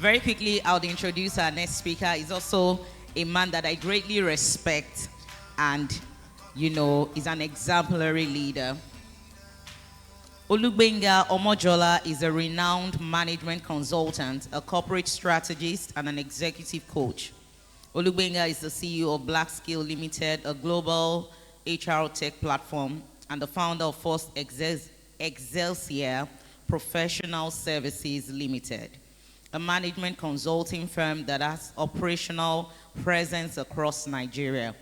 Very quickly, I'll introduce our next speaker. He's also a man that I greatly respect and, is an exemplary leader. Gbenga Omojola is a renowned management consultant, a corporate strategist, and an executive coach. Gbenga is the CEO of BlakSkill Limited, a global HR tech platform, and the founder of First Excelsior Professional Services Limited, a management consulting firm that has operational presence across Nigeria.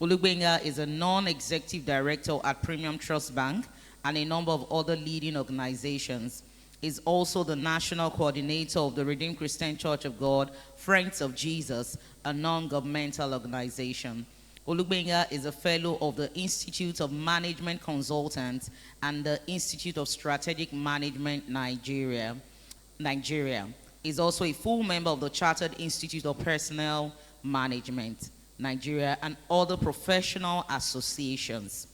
Gbenga is a non-executive director at Premium Trust Bank and a number of other leading organizations. Is also the national coordinator of the Redeemed Christian Church of God, Friends of Jesus, a non-governmental organization. Gbenga is a fellow of the Institute of Management Consultants and the Institute of Strategic Management Nigeria. Is also a full member of the Chartered Institute of Personnel Management Nigeria and other professional associations.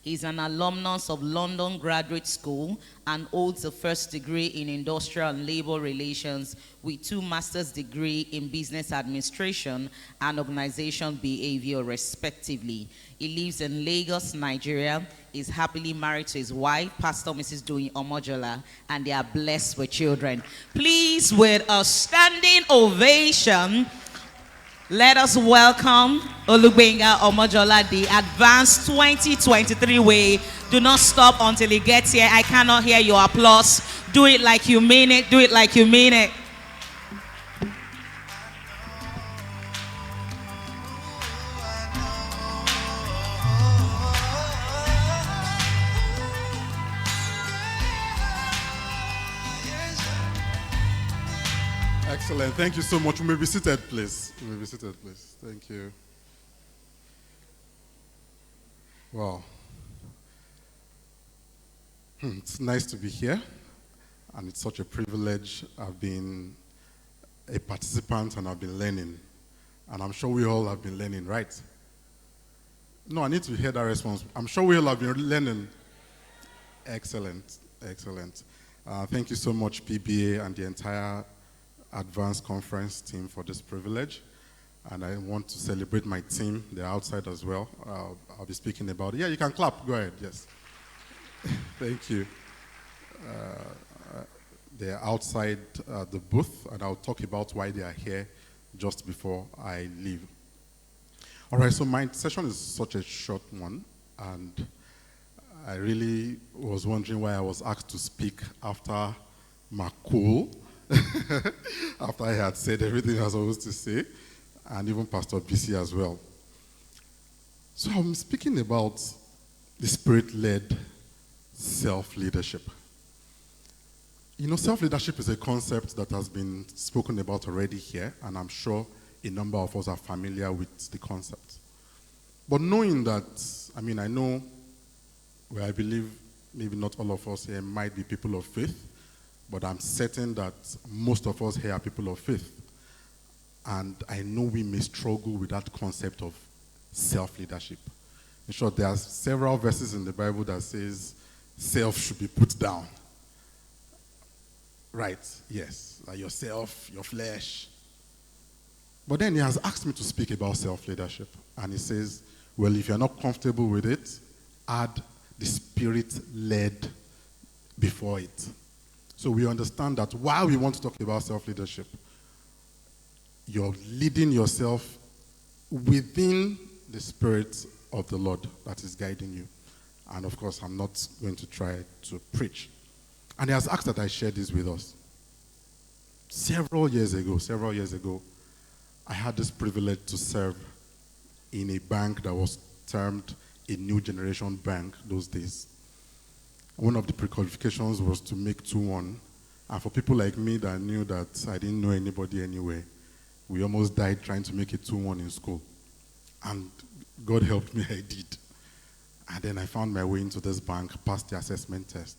He's an alumnus of London Graduate School and holds a first degree in Industrial and Labor Relations with 2 master's degrees in Business Administration and Organization Behavior, respectively. He lives in Lagos, Nigeria. He's happily married to his wife, Pastor Mrs. Omojola, and they are blessed with children. Please, with a standing ovation, let us welcome Gbenga Omojola, the Advanced 2023 way. Do not stop until he gets here. I cannot hear your applause. Do it like you mean it. Do it like you mean it. Excellent. Thank you so much. You may be seated, please. You may be seated, please. Thank you. Wow. It's nice to be here, and it's such a privilege. I've been a participant, and I've been learning. And I'm sure we all have been learning, right? No, I need to hear that response. I'm sure we all have been learning. Excellent. Excellent. Thank you so much, PBA, and the entire Advanced Conference team for this privilege. And I want to celebrate my team. They're outside as well. I'll be speaking about it. Yeah, you can clap. Go ahead. Yes. Thank you. They're outside the booth, and I'll talk about why they are here just before I leave. All right, so my session is such a short one, and I really was wondering why I was asked to speak after Makul, after I had said everything I was supposed to say, and even Pastor BC as well. So I'm speaking about the Spirit-led self-leadership. You know, self-leadership is a concept that has been spoken about already here, and I'm sure a number of us are familiar with the concept. But knowing that, I know where I believe maybe not all of us here might be people of faith, but I'm certain that most of us here are people of faith. And I know we may struggle with that concept of self-leadership. In short, there are several verses in the Bible that says self should be put down. Right, yes, like yourself, your flesh. But then he has asked me to speak about self-leadership. And he says, well, if you're not comfortable with it, add the Spirit-led before it. So we understand that while we want to talk about self-leadership, you're leading yourself within the Spirit of the Lord that is guiding you. And of course, I'm not going to try to preach. And he has asked that I share this with us. Several years ago, I had this privilege to serve in a bank that was termed a new generation bank those days. One of the pre-qualifications was to make 2-1. And for people like me that knew that I didn't know anybody anywhere, we almost died trying to make it 2-1 in school. And God helped me, I did. And then I found my way into this bank, passed the assessment test.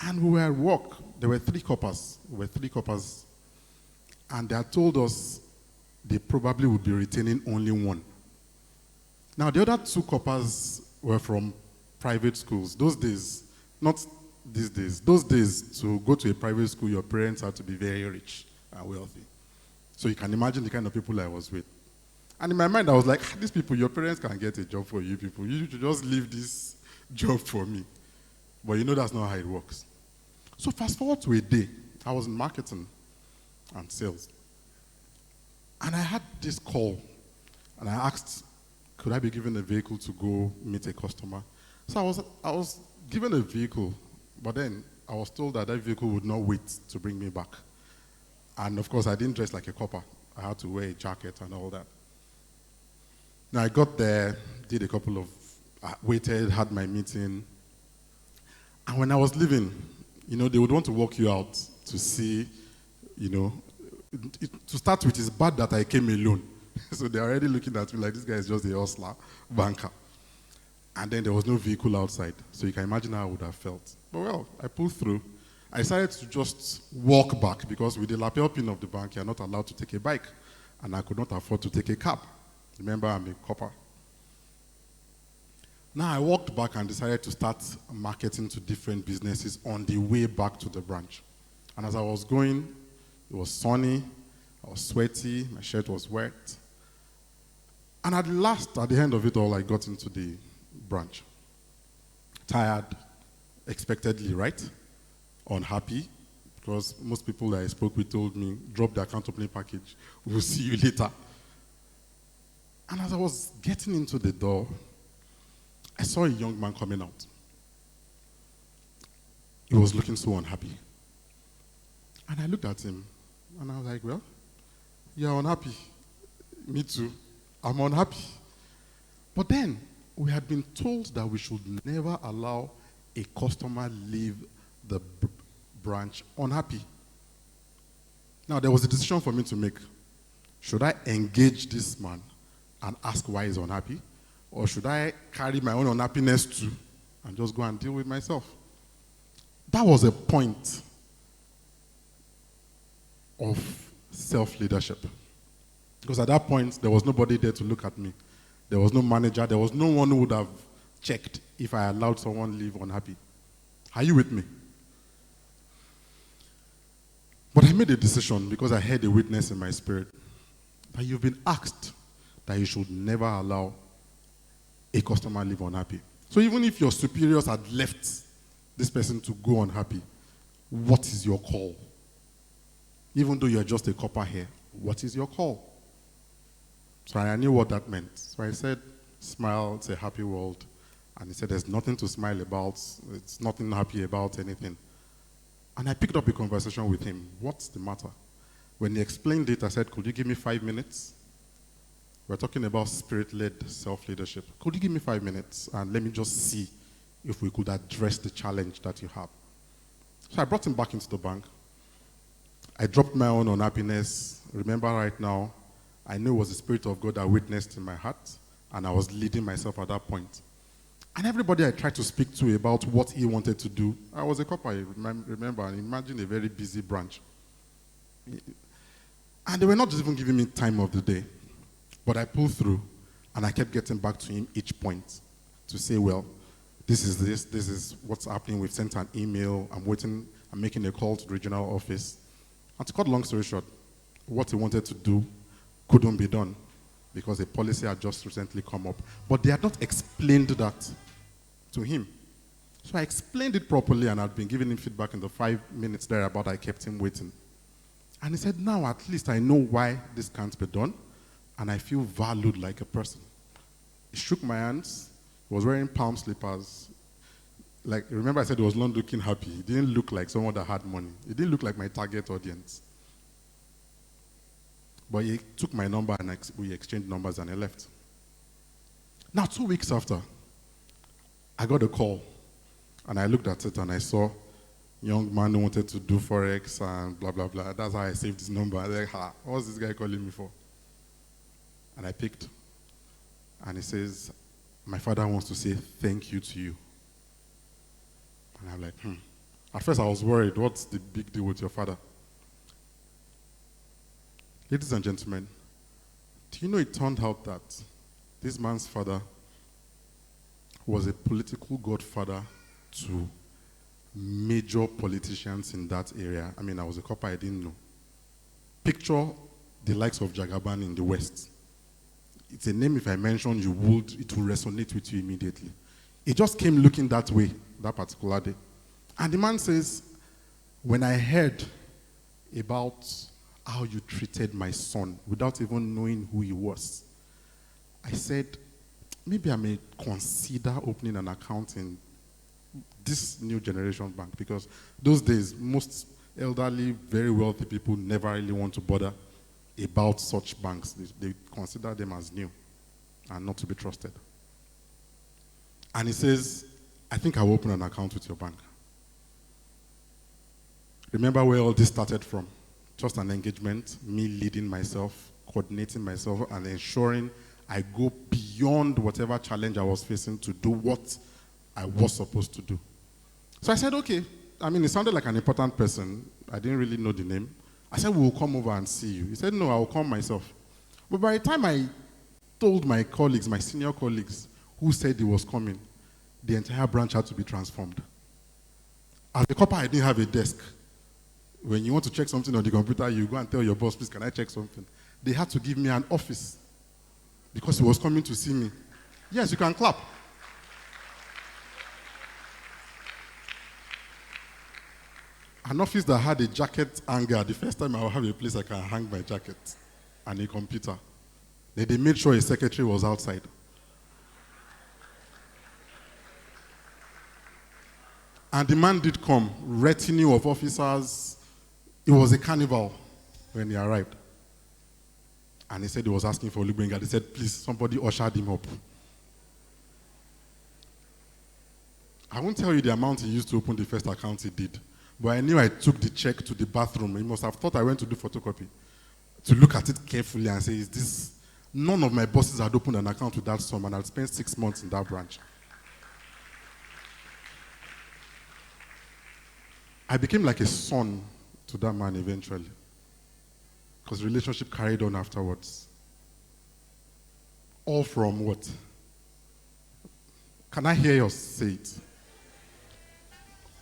And we were at work. There were 3 coppers. And they had told us they probably would be retaining only 1. Now, the other 2 coppers were from private schools. Those days, not these days. Those days, to go to a private school, your parents had to be very rich. and wealthy. So you can imagine the kind of people I was with. And in my mind, I was like, these people, your parents can get a job for you people. You should just leave this job for me. But you know that's not how it works. So fast forward to a day, I was in marketing and sales. And I had this call, and I asked, could I be given a vehicle to go meet a customer? So I was given a vehicle, but then I was told that vehicle would not wait to bring me back. And of course, I didn't dress like a copper. I had to wear a jacket and all that. Now I got there, did a couple of, waited, had my meeting. And when I was leaving, they would want to walk you out to see, to start with, it's bad that I came alone. So they're already looking at me like this guy is just a hustler, banker. And then there was no vehicle outside. So you can imagine how I would have felt. But well, I pulled through. I decided to just walk back because with the lapel pin of the bank, you're not allowed to take a bike. And I could not afford to take a cab. Remember, I'm a copper. Now I walked back and decided to start marketing to different businesses on the way back to the branch. And as I was going, it was sunny, I was sweaty, my shirt was wet. And at the end of it all, I got into the branch. Tired, expectedly, right? Unhappy, because most people that I spoke with told me, drop the account opening package, we'll see you later. And as I was getting into the door, I saw a young man coming out. He was looking so unhappy. And I looked at him, and I was like, well, you're unhappy. Me too. I'm unhappy. But then, we had been told that we should never allow a customer leave the branch unhappy. Now, there was a decision for me to make. Should I engage this man and ask why he's unhappy? Or should I carry my own unhappiness too and just go and deal with myself? That was a point of self-leadership. Because at that point, there was nobody there to look at me. There was no manager. There was no one who would have checked if I allowed someone leave unhappy. Are you with me? But I made a decision because I heard a witness in my spirit that you've been asked that you should never allow a customer leave unhappy. So even if your superiors had left this person to go unhappy, what is your call? Even though you're just a copper here, what is your call? So I knew what that meant. So I said, smile, it's a happy world. And he said, there's nothing to smile about. It's nothing happy about anything. And I picked up a conversation with him. What's the matter? When he explained it, I said, could you give me 5 minutes? We're talking about spirit-led self-leadership. Could you give me 5 minutes and let me just see if we could address the challenge that you have? So I brought him back into the bank. I dropped my own unhappiness. Remember right now, I knew it was the Spirit of God that witnessed in my heart, and I was leading myself at that point. And everybody I tried to speak to about what he wanted to do, I was a copper, remember, and imagine a very busy branch. And they were not just even giving me time of the day. But I pulled through, and I kept getting back to him each point to say, well, this is what's happening. We've sent an email. I'm waiting. I'm making a call to the regional office. And to cut long story short, what he wanted to do couldn't be done because a policy had just recently come up. But they had not explained that to him. So I explained it properly, and I'd been giving him feedback in the 5 minutes thereabout. I kept him waiting. And he said, now at least I know why this can't be done. And I feel valued like a person. He shook my hands. He was wearing palm slippers. Like, remember I said he was not looking happy. He didn't look like someone that had money. He didn't look like my target audience. But he took my number and we exchanged numbers and he left. Now, 2 weeks after, I got a call. And I looked at it and I saw a young man who wanted to do Forex and blah, blah, blah. That's how I saved his number. I was like, what's this guy calling me for? And I picked, and he says, my father wants to say thank you to you. And I'm like, At first I was worried, what's the big deal with your father? Ladies and gentlemen, do you know it turned out that this man's father was a political godfather to major politicians in that area? I mean, I was a copper, I didn't know. Picture the likes of Jagaban in the West. It's a name, if I mention, it will resonate with you immediately. It just came looking that way, that particular day. And the man says, when I heard about how you treated my son without even knowing who he was, I said, maybe I may consider opening an account in this new generation bank, because those days, most elderly, very wealthy people never really want to bother about such banks. They consider them as new and not to be trusted. And he says, I think I'll open an account with your bank. Remember where all this started from? Just an engagement, me leading myself, coordinating myself, and ensuring I go beyond whatever challenge I was facing to do what I was supposed to do. So I said, okay. I mean, it sounded like an important person. I didn't really know the name. I said, we'll come over and see you. He said, no, I'll come myself. But by the time I told my colleagues, my senior colleagues, who said he was coming, the entire branch had to be transformed. As a copper, I didn't have a desk. When you want to check something on the computer, you go and tell your boss, please, can I check something? They had to give me an office because he was coming to see me. Yes, you can clap. An office that had a jacket hanger. The first time I will have a place I can hang my jacket and a computer. Then they made sure a secretary was outside. And the man did come, retinue of officers. It was a carnival when he arrived. And he said he was asking for Gbenga. They said, please, somebody ushered him up. I won't tell you the amount he used to open the first account he did. But I knew I took the check to the bathroom. He must have thought I went to do photocopy. To look at it carefully and say, is this... None of my bosses had opened an account with that sum, and I'd spent 6 months in that branch. I became like a son to that man eventually, because the relationship carried on afterwards. All from what? Can I hear you say it?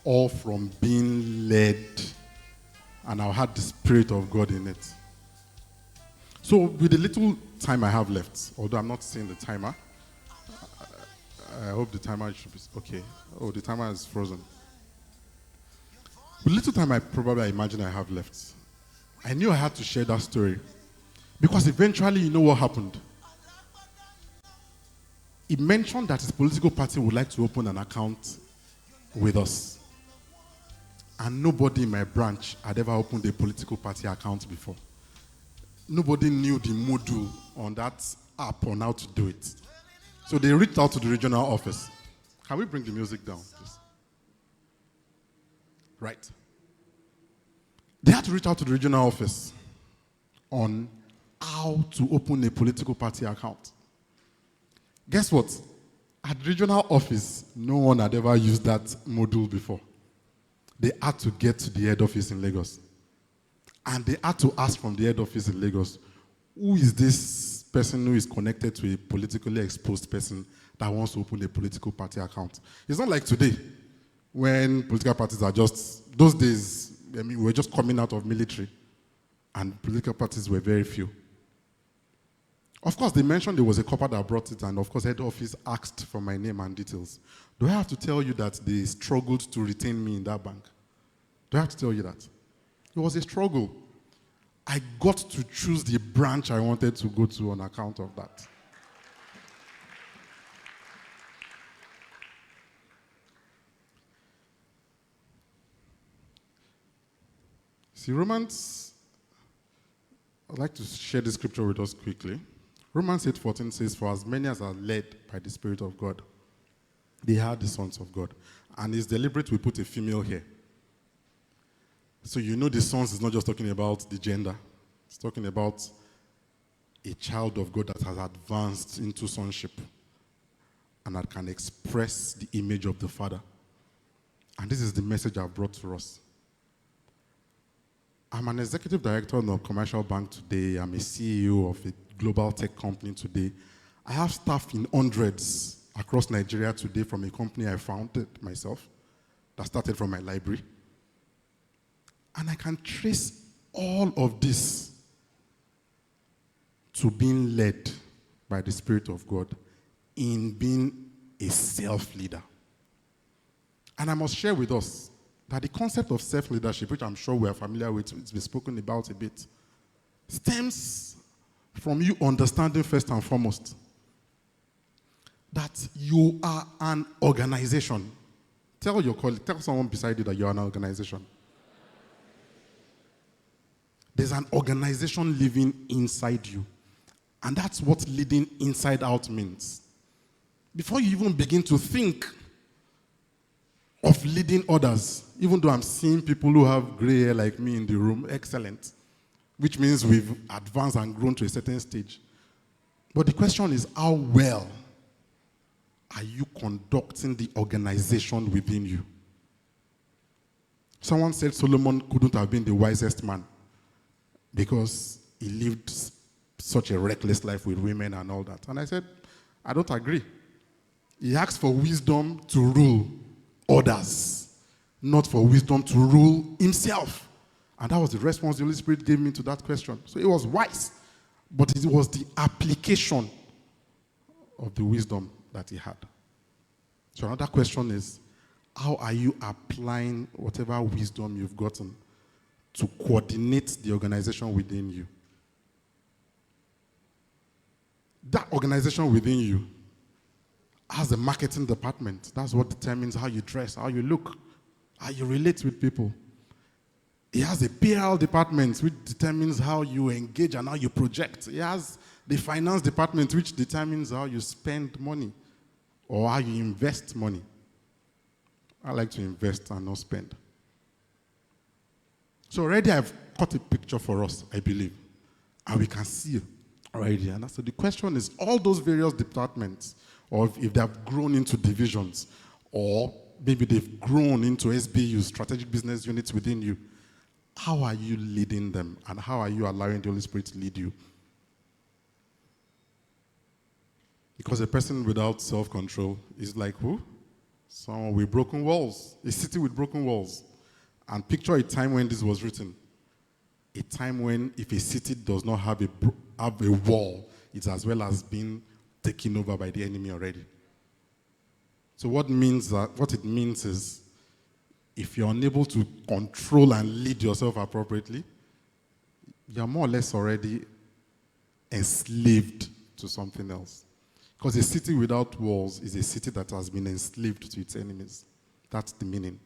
All from being led, and I had the Spirit of God in it. So with the little time I have left, although I'm not seeing the timer, I hope the timer should be, okay. Oh, the timer is frozen. With the little time I imagine I have left, I knew I had to share that story, because eventually, you know what happened? He mentioned that his political party would like to open an account with us. And nobody in my branch had ever opened a political party account before. Nobody knew the module on that app on how to do it. So they reached out to the regional office. Can we bring the music down, please? Right. They had to reach out to the regional office on how to open a political party account. Guess what? At the regional office, no one had ever used that module before. They had to get to the head office in Lagos. And they had to ask from the head office in Lagos, who is this person who is connected to a politically exposed person that wants to open a political party account? It's not like today, when political parties are just, those days, I mean, we were just coming out of military, and political parties were very few. Of course, they mentioned there was a couple that brought it, and of course, head office asked for my name and details. Do I have to tell you that they struggled to retain me in that bank? Do I have to tell you that? It was a struggle. I got to choose the branch I wanted to go to on account of that. See, Romans, I'd like to share the scripture with us quickly. Romans 8:14 says, for as many as are led by the Spirit of God, they are the sons of God. And it's deliberate we put a female here. So you know the sons is not just talking about the gender. It's talking about a child of God that has advanced into sonship and that can express the image of the Father. And this is the message I've brought to us. I'm an executive director of a commercial bank today. I'm a CEO of a global tech company today. I have staff in hundreds across Nigeria today from a company I founded myself that started from my library. And I can trace all of this to being led by the Spirit of God in being a self-leader. And I must share with us that the concept of self-leadership, which I'm sure we are familiar with, it's been spoken about a bit, stems from you understanding first and foremost that you are an organization. Tell your colleague, tell someone beside you that you're an organization. There's an organization living inside you. And that's what leading inside out means. Before you even begin to think of leading others, even though I'm seeing people who have gray hair like me in the room, excellent, which means we've advanced and grown to a certain stage. But the question is, how well are you conducting the organization within you? Someone said Solomon couldn't have been the wisest man because he lived such a reckless life with women and all that. And I said, I don't agree. He asked for wisdom to rule others, not for wisdom to rule himself. And that was the response the Holy Spirit gave me to that question. So it was wise, but it was the application of the wisdom that he had. So another question is, how are you applying whatever wisdom you've gotten to coordinate the organization within you? That organization within you has a marketing department. That's what determines how you dress, how you look, how you relate with people. It has a PR department, which determines how you engage and how you project. It has the finance department, which determines how you spend money or how you invest money. I like to invest and not spend. So already I've got a picture for us, I believe, and we can see already. And so the question is, all those various departments, or if they have grown into divisions, or maybe they've grown into SBUs, strategic business units within you, how are you leading them, and how are you allowing the Holy Spirit to lead you? Because a person without self-control is like who? Someone with broken walls. A city with broken walls. And picture a time when this was written. A time when if a city does not have a wall, it's as well as being taken over by the enemy already. So what it means is, if you're unable to control and lead yourself appropriately, you're more or less already enslaved to something else. Because a city without walls is a city that has been enslaved to its enemies. That's the meaning.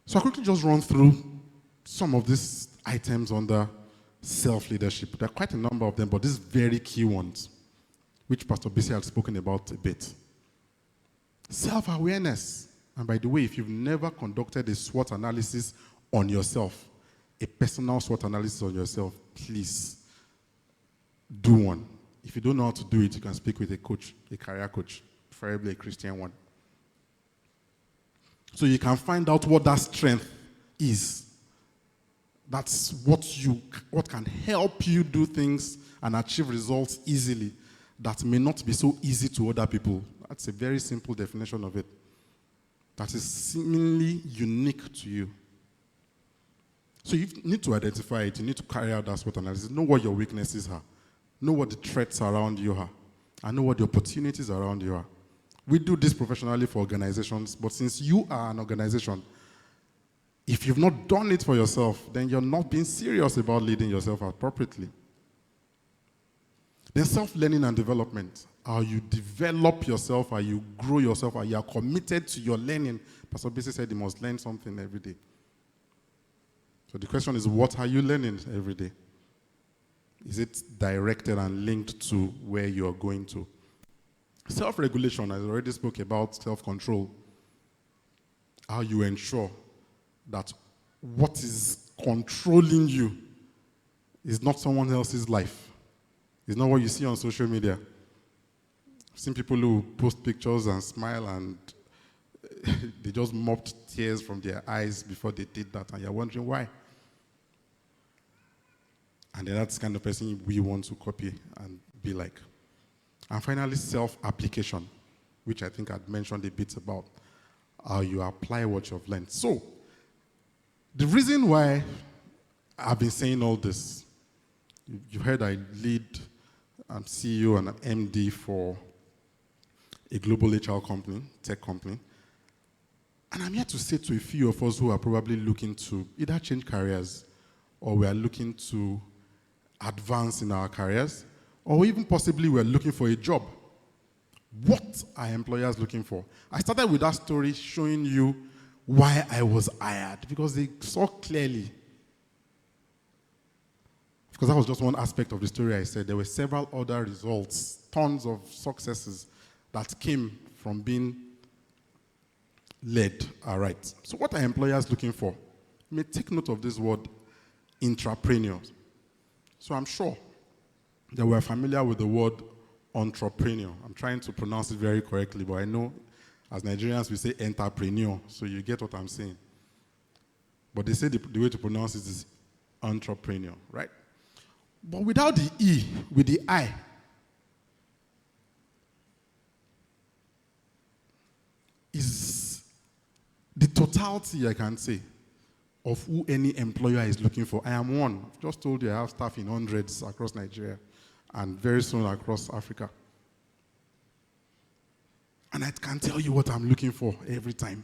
So I'll quickly just run through some of these items under self-leadership. There are quite a number of them, but these very key ones, which Pastor Bisi had spoken about a bit. Self-awareness. And by the way, if you've never conducted a SWOT analysis on yourself, a personal SWOT analysis on yourself, please do one. If you don't know how to do it, you can speak with a coach, a career coach, preferably a Christian one. So you can find out what that strength is. That's what can help you do things and achieve results easily that may not be so easy to other people. That's a very simple definition of it. That is seemingly unique to you. So you need to identify it. You need to carry out that SWOT analysis. Know what your weaknesses are. Know what the threats around you are. And know what the opportunities around you are. We do this professionally for organizations, but since you are an organization, if you've not done it for yourself, then you're not being serious about leading yourself appropriately. Then self-learning and development. How you develop yourself, how you grow yourself, how you are committed to your learning. Pastor Bisi said you must learn something every day. So the question is, what are you learning every day? Is it directed and linked to where you are going to? Self-regulation, I already spoke about self-control. How you ensure that what is controlling you is not someone else's life. It's not what you see on social media. I've seen people who post pictures and smile and they just mopped tears from their eyes before they did that, and you're wondering why. And then that's the kind of person we want to copy and be like. And finally, self-application, which I think I'd mentioned a bit about, how you apply what you've learned. So, the reason why I've been saying all this You've heard I lead, I'm CEO and an MD for a global HR company, tech company. And I'm here to say to a few of us who are probably looking to either change careers or we are looking to advance in our careers, or even possibly we're looking for a job. What are employers looking for? I started with that story showing you why I was hired, because they saw clearly. Because that was just one aspect of the story I said. There were several other results, tons of successes that came from being led aright. So what are employers looking for? You may take note of this word, intrapreneurs. So I'm sure that we're familiar with the word entrepreneur. I'm trying to pronounce it very correctly, but I know as Nigerians we say entrepreneur, so you get what I'm saying. But they say the way to pronounce it is entrepreneur, right? But without the E, with the I, is the totality, I can say, of who any employer is looking for. I am one. I've just told you I have staff in hundreds across Nigeria and very soon across Africa. And I can tell you what I'm looking for every time.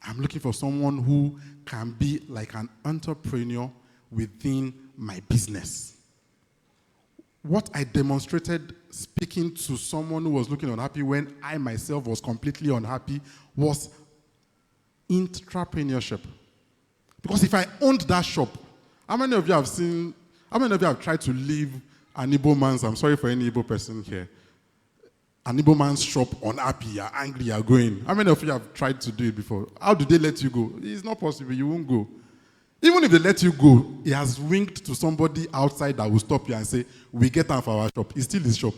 I'm looking for someone who can be like an entrepreneur within my business. What I demonstrated speaking to someone who was looking unhappy when I myself was completely unhappy was intrapreneurship. Because if I owned that shop, how many of you have tried to leave an Igbo man's, I'm sorry for any Igbo person here, an Igbo man's shop unhappy, you're angry, you're going. How many of you have tried to do it before? How do they let you go? It's not possible, you won't go. Even if they let you go, he has winked to somebody outside that will stop you and say, we get out for our shop. It's still his shop.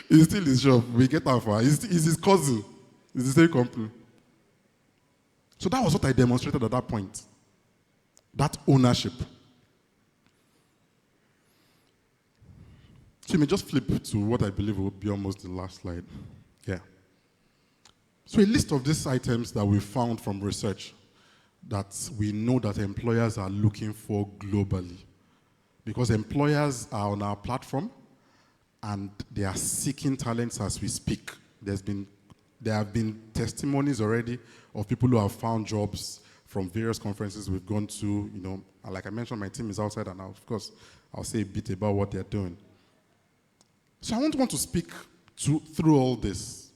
It's still his shop. We get out for our, it's his cousin. It's the same company. So that was what I demonstrated at that point. That ownership. So you may just flip to what I believe will be almost the last slide. Yeah. So a list of these items that we found from research that we know that employers are looking for globally. Because employers are on our platform and they are seeking talents as we speak. There have been testimonies already of people who have found jobs from various conferences we've gone to. You know, like I mentioned, my team is outside, and of course, I'll say a bit about what they're doing. So I don't want to speak through all this.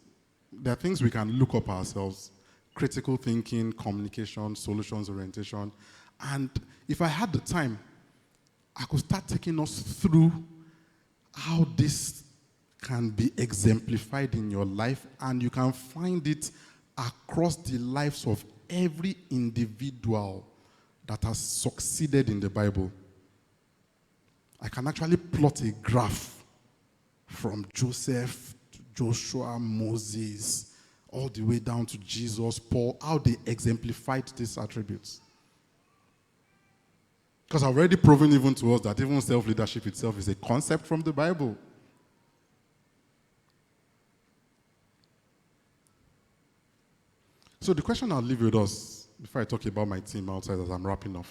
There are things we can look up ourselves: critical thinking, communication, solutions orientation. And if I had the time, I could start taking us through how this can be exemplified in your life, and you can find it across the lives of every individual that has succeeded in the Bible. I can actually plot a graph from Joseph to Joshua, Moses, all the way down to Jesus, Paul, how they exemplified these attributes. Because I've already proven even to us that even self-leadership itself is a concept from the Bible. So the question I'll leave with us, before I talk about my team outside as I'm wrapping up,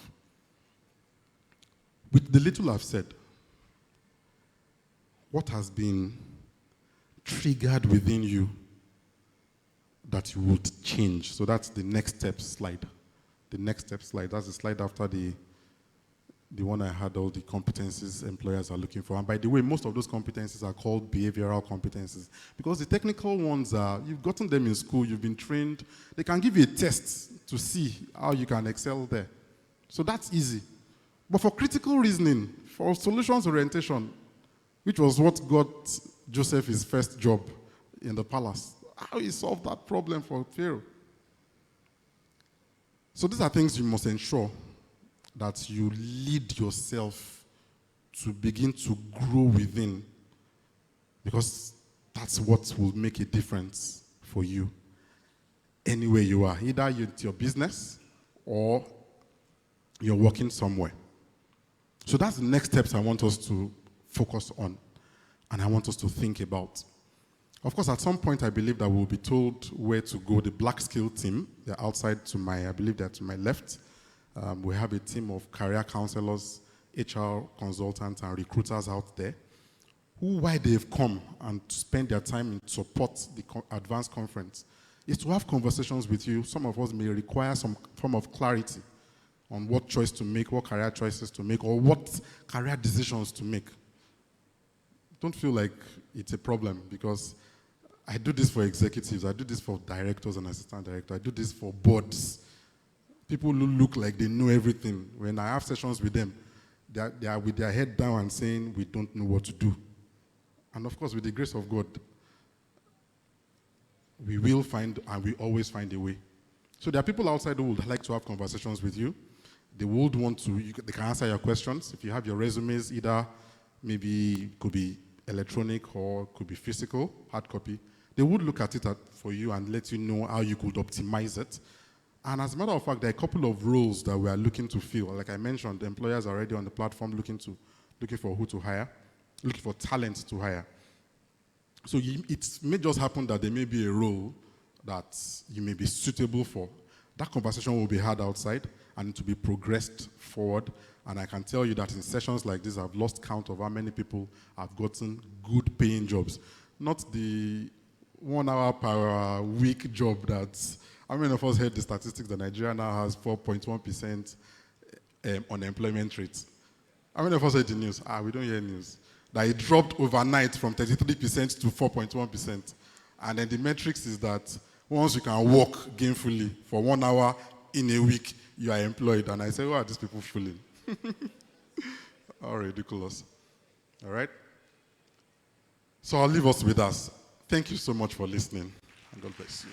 with the little I've said, what has been triggered within you that you would change? So that's the next step slide. The next step slide, that's the slide after the one I had all the competencies employers are looking for. And by the way, most of those competencies are called behavioral competencies. Because the technical ones are, you've gotten them in school, you've been trained. They can give you a test to see how you can excel there. So that's easy. But for critical reasoning, for solutions orientation, which was what got Joseph his first job in the palace, how he solved that problem for Pharaoh. So these are things you must ensure that you lead yourself to begin to grow within, because that's what will make a difference for you anywhere you are, either it's your business or you're working somewhere. So that's the next steps I want us to focus on and I want us to think about. Of course, at some point I believe that we'll be told where to go. The BlakSkill team, they're outside I believe they're to my left. We have a team of career counselors HR consultants and recruiters out there who, why they've come and spend their time in support the advanced conference, is to have conversations with you. Some of us may require some form of clarity on what choice to make, what career choices to make, or what career decisions to make. Don't feel like it's a problem, because I do this for executives, I do this for directors and assistant directors, I do this for boards. People who look like they know everything. When I have sessions with them, they are with their head down and saying, we don't know what to do. And of course, with the grace of God, we will find, and we always find a way. So there are people outside who would like to have conversations with you. They would want to, they can answer your questions. If you have your resumes, either maybe it could be electronic or could be physical, hard copy, they would look at it for you and let you know how you could optimize it. And as a matter of fact, there are a couple of roles that we are looking to fill. Like I mentioned, the employers are already on the platform looking for who to hire, looking for talent to hire. So it may just happen that there may be a role that you may be suitable for. That conversation will be had outside and to be progressed forward. And I can tell you that in sessions like this, I've lost count of how many people have gotten good paying jobs. Not the 1 hour per week job that's, how many of us heard the statistics that Nigeria now has 4.1% unemployment rate? How many of us heard the news? We don't hear news. That it dropped overnight from 33% to 4.1%. And then the metrics is that once you can work gainfully for 1 hour in a week, you are employed. And I say, who are these people fooling? All ridiculous. All right? So I'll leave us with us. Thank you so much for listening. And God bless you.